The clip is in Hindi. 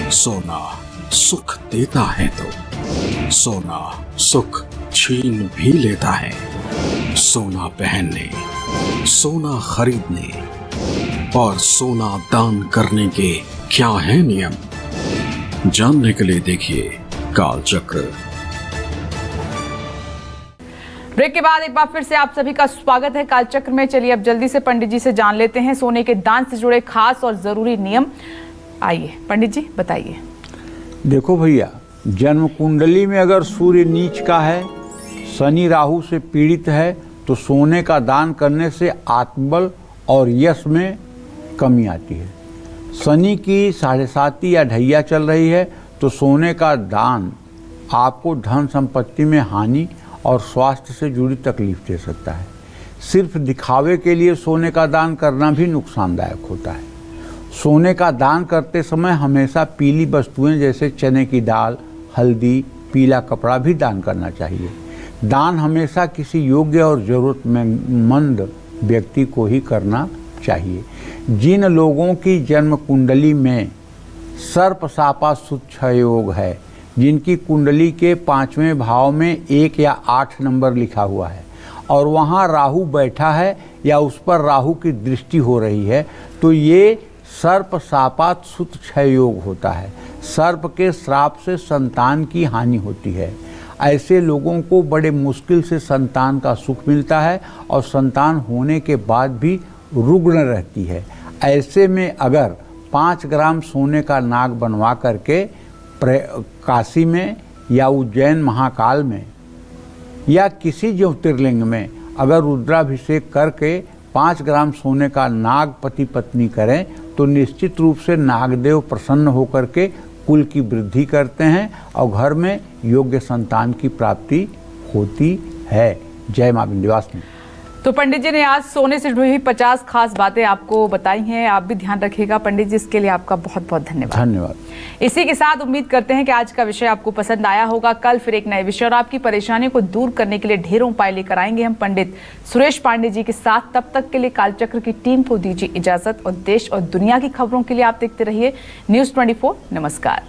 सोना सुख देता है तो सोना सुख छीन भी लेता है। सोना पहनने, सोना खरीदने और सोना दान करने के क्या है नियम, जानने के लिए देखिए कालचक्र। ब्रेक के बाद एक बार फिर से आप सभी का स्वागत है कालचक्र में। चलिए अब जल्दी से पंडित जी से जान लेते हैं सोने के दान से जुड़े खास और जरूरी नियम। आइए पंडित जी बताइए। देखो भैया, जन्म कुंडली में अगर सूर्य नीच का है, शनि राहु से पीड़ित है, तो सोने का दान करने से आत्मबल और यश में कमी आती है। शनि की 7.5 या ढैया चल रही है तो सोने का दान आपको धन संपत्ति में हानि और स्वास्थ्य से जुड़ी तकलीफ दे सकता है। सिर्फ दिखावे के लिए सोने का दान करना भी नुकसानदायक होता है। सोने का दान करते समय हमेशा पीली वस्तुएं जैसे चने की दाल, हल्दी, पीला कपड़ा भी दान करना चाहिए। दान हमेशा किसी योग्य और ज़रूरतमंद व्यक्ति को ही करना चाहिए। जिन लोगों की जन्म कुंडली में सर्प सापा सुच्छ योग है, जिनकी कुंडली के 5वें भाव में 1 या 8 नंबर लिखा हुआ है और वहाँ राहु बैठा है या उस पर राहु की दृष्टि हो रही है, तो ये सर्प सापात सुत क्षय योग होता है। सर्प के श्राप से संतान की हानि होती है। ऐसे लोगों को बड़े मुश्किल से संतान का सुख मिलता है और संतान होने के बाद भी रुग्ण रहती है। ऐसे में अगर 5 ग्राम सोने का नाग बनवा करके काशी में या उज्जैन महाकाल में या किसी ज्योतिर्लिंग में अगर रुद्राभिषेक करके 5 ग्राम सोने का नाग पति पत्नी करें तो निश्चित रूप से नागदेव प्रसन्न होकर के कुल की वृद्धि करते हैं और घर में योग्य संतान की प्राप्ति होती है। जय मां विंध्यवासिनी। तो पंडित जी ने आज सोने से जुड़ी हुई 50 खास बातें आपको बताई हैं। आप भी ध्यान रखिएगा पंडित जी, इसके लिए आपका बहुत बहुत धन्यवाद। धन्यवाद। इसी के साथ उम्मीद करते हैं कि आज का विषय आपको पसंद आया होगा। कल फिर एक नए विषय और आपकी परेशानियों को दूर करने के लिए ढेरों उपाय लेकर आएंगे हम पंडित सुरेश पांडे जी के साथ। तब तक के लिए कालचक्र की टीम को दीजिए इजाजत और देश और दुनिया की खबरों के लिए आप देखते रहिए News 24। नमस्कार।